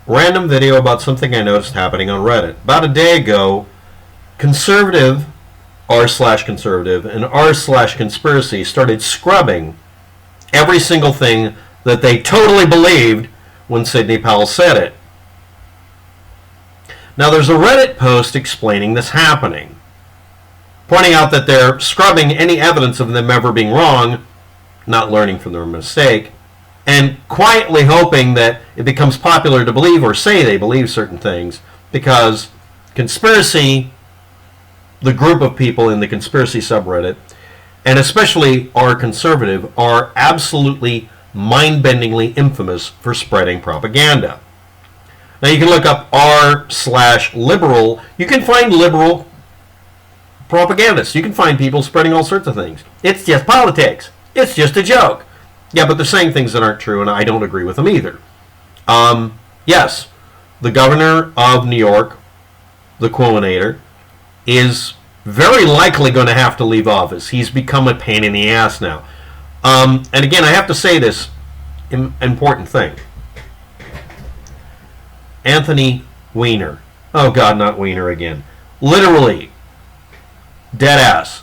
Random video about something I noticed happening on Reddit. About a day ago, conservative, r/conservative, and r/conspiracy started scrubbing every single thing that they totally believed when Sidney Powell said it. Now, there's a Reddit post explaining this happening, pointing out that they're scrubbing any evidence of them ever being wrong, not learning from their mistake, and quietly hoping that it becomes popular to believe or say they believe certain things, because conspiracy, the group of people in the conspiracy subreddit, and especially our conservative, are absolutely mind-bendingly infamous for spreading propaganda. Now, you can look up r/liberal. You can find liberal propagandists. You can find people spreading all sorts of things. It's just politics. It's just a joke. Yeah, but they're saying things that aren't true, and I don't agree with them either. Yes, the governor of New York, the Quominator, is very likely going to have to leave office. He's become a pain in the ass now. And again, I have to say this important thing. Anthony Weiner. Oh God, not Weiner again. Literally, dead ass.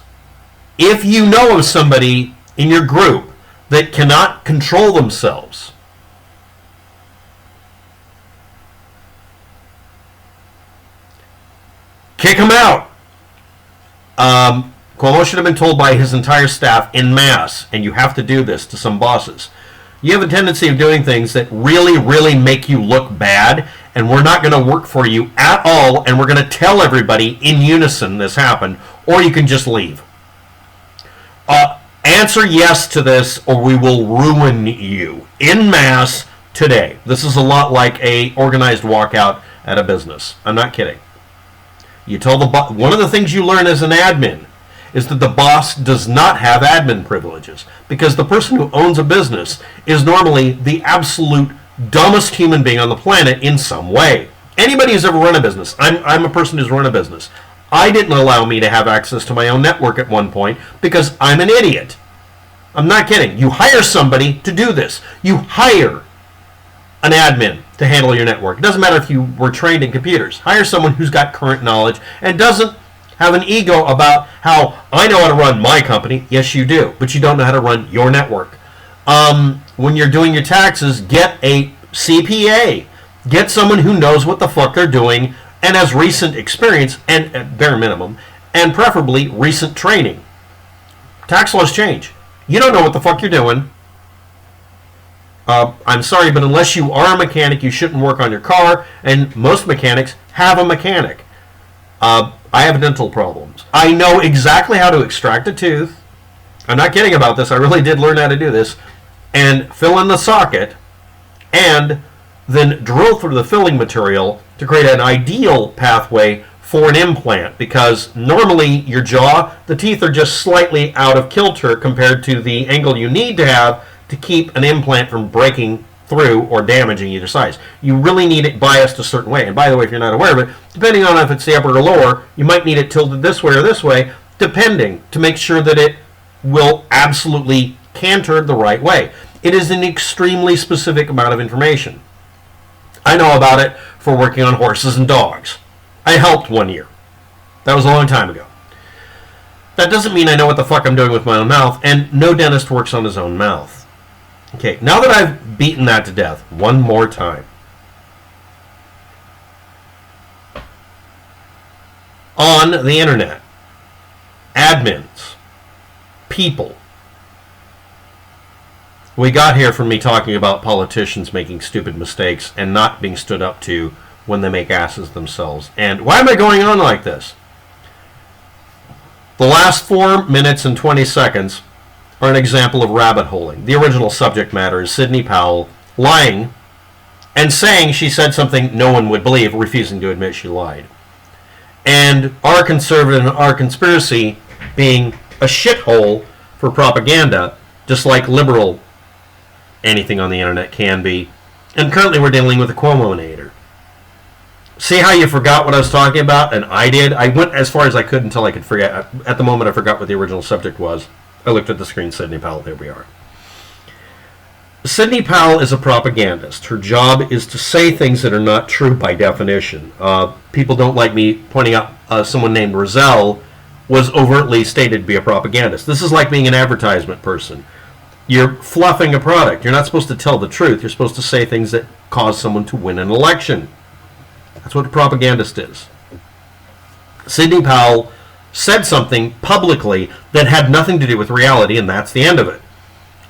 If you know of somebody in your group that cannot control themselves, kick them out. Cuomo should have been told by his entire staff en masse, and you have to do this to some bosses. You have a tendency of doing things that really, really make you look bad, and we're not going to work for you at all, and we're going to tell everybody in unison this happened, or you can just leave. Answer yes to this, or we will ruin you en masse today. This is a lot like a organized walkout at a business. I'm not kidding. You tell the boss. One of the things you learn as an admin is that the boss does not have admin privileges, because the person who owns a business is normally the absolute dumbest human being on the planet in some way. Anybody who's ever run a business, I'm a person who's run a business. I didn't allow me to have access to my own network at one point because I'm an idiot. I'm not kidding. You hire somebody to do this. You hire an admin to handle your network. It doesn't matter if you were trained in computers. Hire someone who's got current knowledge and doesn't have an ego about how I know how to run my company. Yes, you do, but you don't know how to run your network. When you're doing your taxes, get a CPA. Get someone who knows what the fuck they're doing and has recent experience, and at bare minimum, and preferably recent training. Tax laws change. You don't know what the fuck you're doing. I'm sorry, but unless you are a mechanic, you shouldn't work on your car, and most mechanics have a mechanic. I have dental problems. I know exactly how to extract a tooth. I'm not kidding about this. I really did learn how to do this. And fill in the socket, and then drill through the filling material to create an ideal pathway for an implant, because normally your jaw, the teeth are just slightly out of kilter compared to the angle you need to have to keep an implant from breaking through or damaging either side. You really need it biased a certain way. And by the way, if you're not aware of it, depending on if it's the upper or lower, you might need it tilted this way or this way, depending, to make sure that it will absolutely canter the right way. It is an extremely specific amount of information. I know about it for working on horses and dogs. I helped one year. That was a long time ago. That doesn't mean I know what the fuck I'm doing with my own mouth, and no dentist works on his own mouth. Okay, now that I've beaten that to death one more time. On the internet, admins, people. We got here from me talking about politicians making stupid mistakes and not being stood up to when they make asses themselves. And why am I going on like this? The last 4 minutes and 20 seconds are an example of rabbit holing. The original subject matter is Sidney Powell lying and saying she said something no one would believe, refusing to admit she lied. And our conservative and our conspiracy being a shithole for propaganda, just like liberal anything on the internet can be. And currently we're dealing with a Cuomo-nator. See how you forgot what I was talking about? And I did. I went as far as I could until I could forget. At the moment I forgot what the original subject was. I looked at the screen, Sidney Powell, there we are. Sidney Powell is a propagandist. Her job is to say things that are not true by definition. People don't like me pointing out someone named Rizal was overtly stated to be a propagandist. This is like being an advertisement person. You're fluffing a product. You're not supposed to tell the truth. You're supposed to say things that cause someone to win an election. That's what a propagandist is. Sidney Powell said something publicly that had nothing to do with reality, and that's the end of it.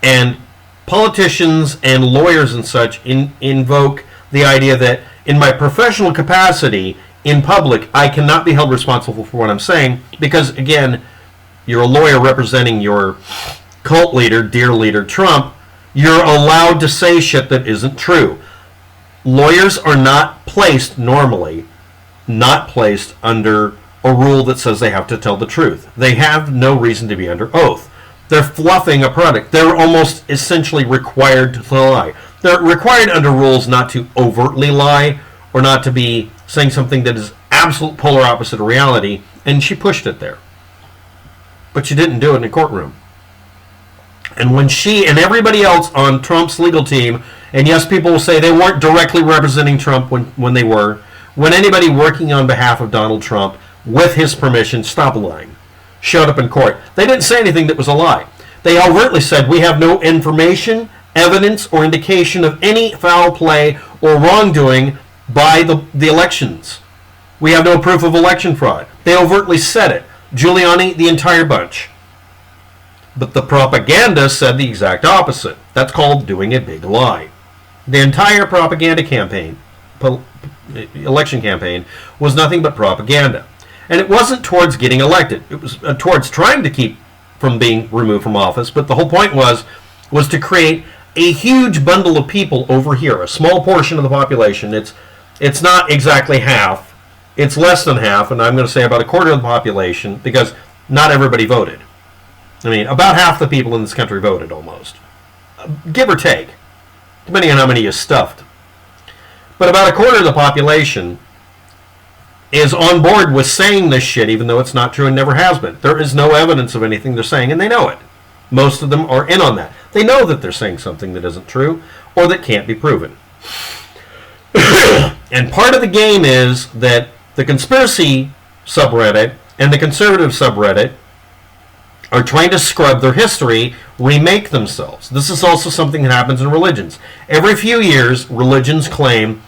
And politicians and lawyers and such invoke the idea that in my professional capacity in public, I cannot be held responsible for what I'm saying because, again, you're a lawyer representing your cult leader, dear leader Trump. You're allowed to say shit that isn't true. Lawyers are not placed normally, not placed under a rule that says they have to tell the truth. They have no reason to be under oath. They're fluffing a product. They're almost essentially required to lie. They're required under rules not to overtly lie or not to be saying something that is absolute polar opposite of reality, and she pushed it there. But she didn't do it in a courtroom. And when she and everybody else on Trump's legal team, and yes, people will say they weren't directly representing Trump when they were, when anybody working on behalf of Donald Trump, with his permission, stop lying, showed up in court, they didn't say anything that was a lie. They overtly said, we have no information, evidence, or indication of any foul play or wrongdoing by the elections. We have no proof of election fraud. They overtly said it. Giuliani, the entire bunch. But the propaganda said the exact opposite. That's called doing a big lie. The entire propaganda campaign, election campaign, was nothing but propaganda. And it wasn't towards getting elected. It was towards trying to keep from being removed from office. But the whole point was to create a huge bundle of people over here, a small portion of the population. It's not exactly half. It's less than half, and I'm going to say about a quarter of the population, because not everybody voted. I mean, about half the people in this country voted, almost. Give or take, depending on how many you stuffed. But about a quarter of the population is on board with saying this shit, even though it's not true and never has been. There is no evidence of anything they're saying, and they know it. Most of them are in on that. They know that they're saying something that isn't true or that can't be proven. And part of the game is that the conspiracy subreddit and the conservative subreddit are trying to scrub their history, remake themselves. This is also something that happens in religions. Every few years, religions claim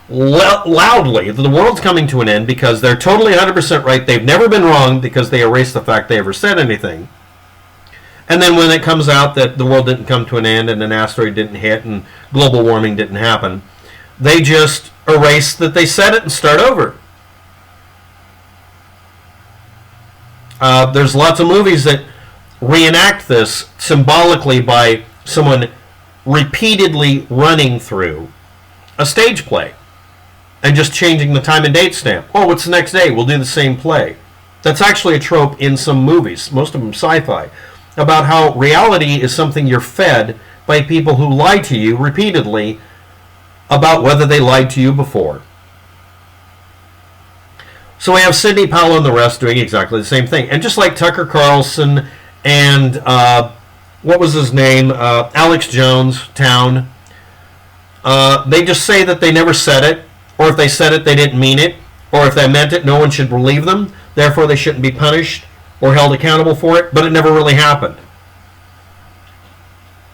loudly that the world's coming to an end because they're totally 100% right. They've never been wrong because they erase the fact they ever said anything. And then when it comes out that the world didn't come to an end and an asteroid didn't hit and global warming didn't happen, they just erase that they said it and start over. There's lots of movies that reenact this symbolically by someone repeatedly running through a stage play and just changing the time and date stamp. Oh, what's the next day? We'll do the same play. That's actually a trope in some movies, most of them sci-fi, about how reality is something you're fed by people who lie to you repeatedly about whether they lied to you before. So we have Sidney Powell and the rest doing exactly the same thing. And just like Tucker Carlson and, what was his name, Alex Jones, Town, they just say that they never said it, or if they said it, they didn't mean it, or if they meant it, no one should believe them, therefore they shouldn't be punished or held accountable for it, but it never really happened.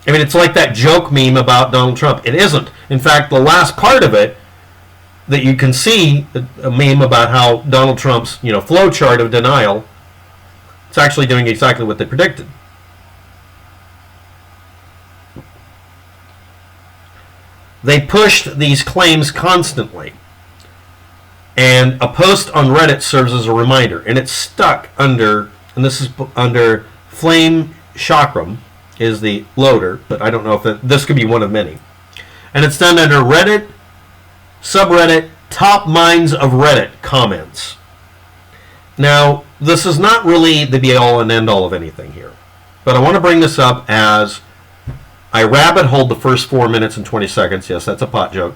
I mean, it's like that joke meme about Donald Trump. It isn't. In fact, the last part of it that you can see, a meme about how Donald Trump's, flow chart of denial, it's actually doing exactly what they predicted. They pushed these claims constantly. And a post on Reddit serves as a reminder. And it's stuck under, and this is under Flame Chakram is the loader, but I don't know if this could be one of many. And it's done under Reddit, subreddit, Top Minds of Reddit comments. Now, this is not really the be-all and end-all of anything here. But I want to bring this up as I rabbit holed the first 4 minutes and 20 seconds. Yes, that's a pot joke.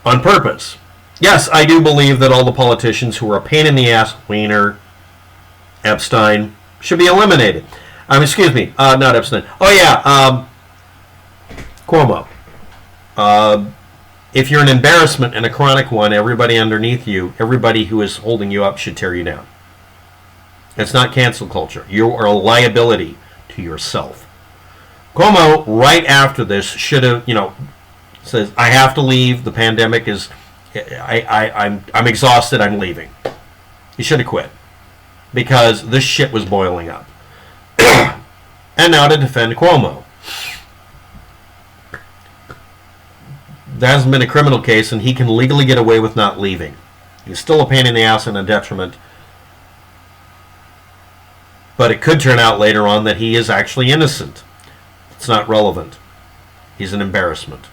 On purpose. Yes, I do believe that all the politicians who are a pain in the ass, Weiner, Epstein, should be eliminated. Excuse me, not Epstein. Oh yeah, Cuomo. If you're an embarrassment and a chronic one, everybody underneath you, everybody who is holding you up should tear you down. It's not cancel culture. You are a liability to yourself. Cuomo, right after this, should have, says, I have to leave. The pandemic is, I'm exhausted. I'm leaving. He should have quit because this shit was boiling up. And now to defend Cuomo. There hasn't been a criminal case, and he can legally get away with not leaving. He's still a pain in the ass and a detriment. But it could turn out later on that he is actually innocent. It's not relevant. He's an embarrassment.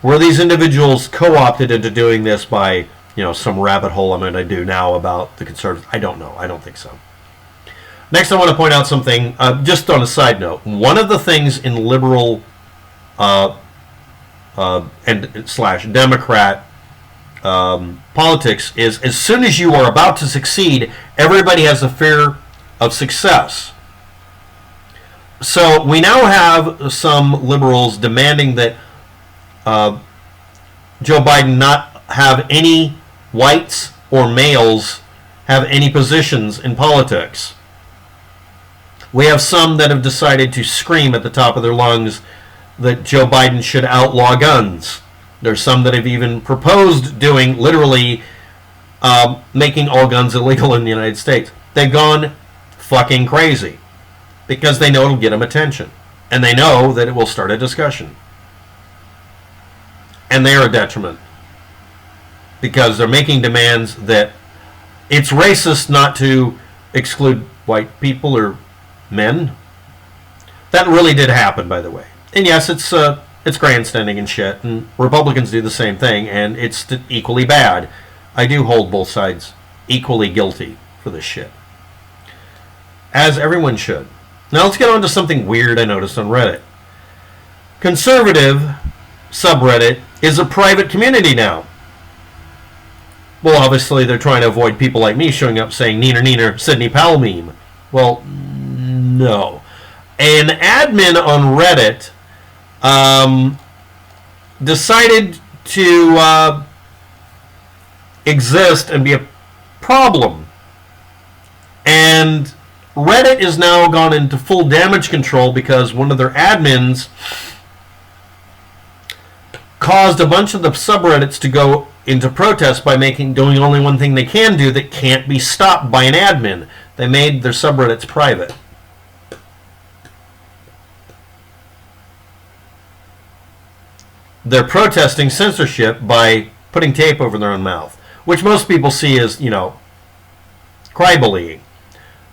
Were these individuals co-opted into doing this by, some rabbit hole I'm going to do now about the conservatives? I don't know. I don't think so. Next, I want to point out something, just on a side note. One of the things in liberal and / Democrat politics is, as soon as you are about to succeed, everybody has a fear of success. So we now have some liberals demanding that Joe Biden not have any whites or males have any positions in politics. We have some that have decided to scream at the top of their lungs that Joe Biden should outlaw guns. There's some that have even proposed doing, literally, making all guns illegal in the United States. They've gone fucking crazy because they know it'll get them attention. And they know that it will start a discussion. And they are a detriment because they're making demands that it's racist not to exclude white people or men. That really did happen, by the way. And yes, it's grandstanding and shit, and Republicans do the same thing, and it's equally bad. I do hold both sides equally guilty for this shit, as everyone should. Now let's get on to something weird I noticed on Reddit. Conservative subreddit is a private community now. Well, obviously they're trying to avoid people like me showing up saying "neener neener Sidney Powell meme." Well, no. An admin on Reddit decided to exist and be a problem. And Reddit is now gone into full damage control because one of their admins caused a bunch of the subreddits to go into protest by doing only one thing they can do that can't be stopped by an admin. They made their subreddits private. They're protesting censorship by putting tape over their own mouth, which most people see as, crybalying.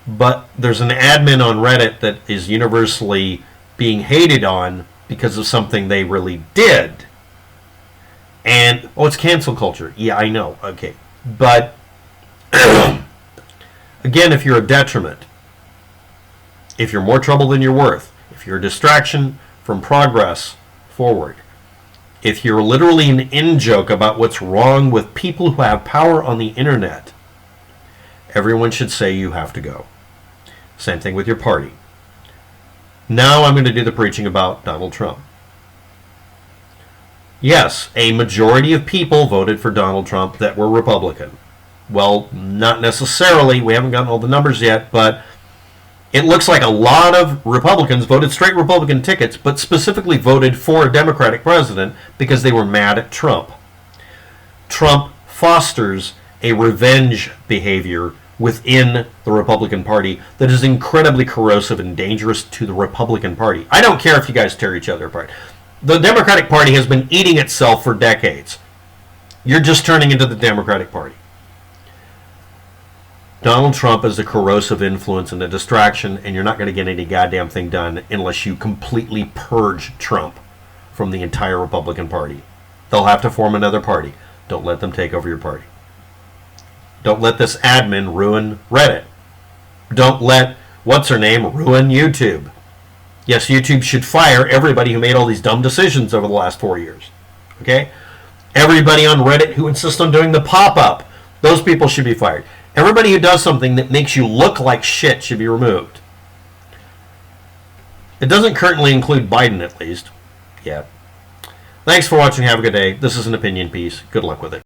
But there's an admin on Reddit that is universally being hated on because of something they really did. And, it's cancel culture. Yeah, I know. Okay. But, again, if you're a detriment, if you're more trouble than you're worth, if you're a distraction from progress forward, if you're literally an in-joke about what's wrong with people who have power on the internet, everyone should say you have to go. Same thing with your party. Now I'm going to do the preaching about Donald Trump. Yes, a majority of people voted for Donald Trump that were Republican. Well, not necessarily. We haven't gotten all the numbers yet, but it looks like a lot of Republicans voted straight Republican tickets, but specifically voted for a Democratic president because they were mad at Trump. Trump fosters a revenge behavior within the Republican Party that is incredibly corrosive and dangerous to the Republican Party. I don't care if you guys tear each other apart. The Democratic Party has been eating itself for decades. You're just turning into the Democratic Party. Donald Trump is a corrosive influence and a distraction, and you're not going to get any goddamn thing done unless you completely purge Trump from the entire Republican Party. They'll have to form another party. Don't let them take over your party. Don't let this admin ruin Reddit. Don't let what's-her-name ruin YouTube. Yes, YouTube should fire everybody who made all these dumb decisions over the last 4 years. Okay? Everybody on Reddit who insists on doing the pop-up, those people should be fired. Everybody who does something that makes you look like shit should be removed. It doesn't currently include Biden, at least. yet. Thanks for watching. Have a good day. This is an opinion piece. Good luck with it.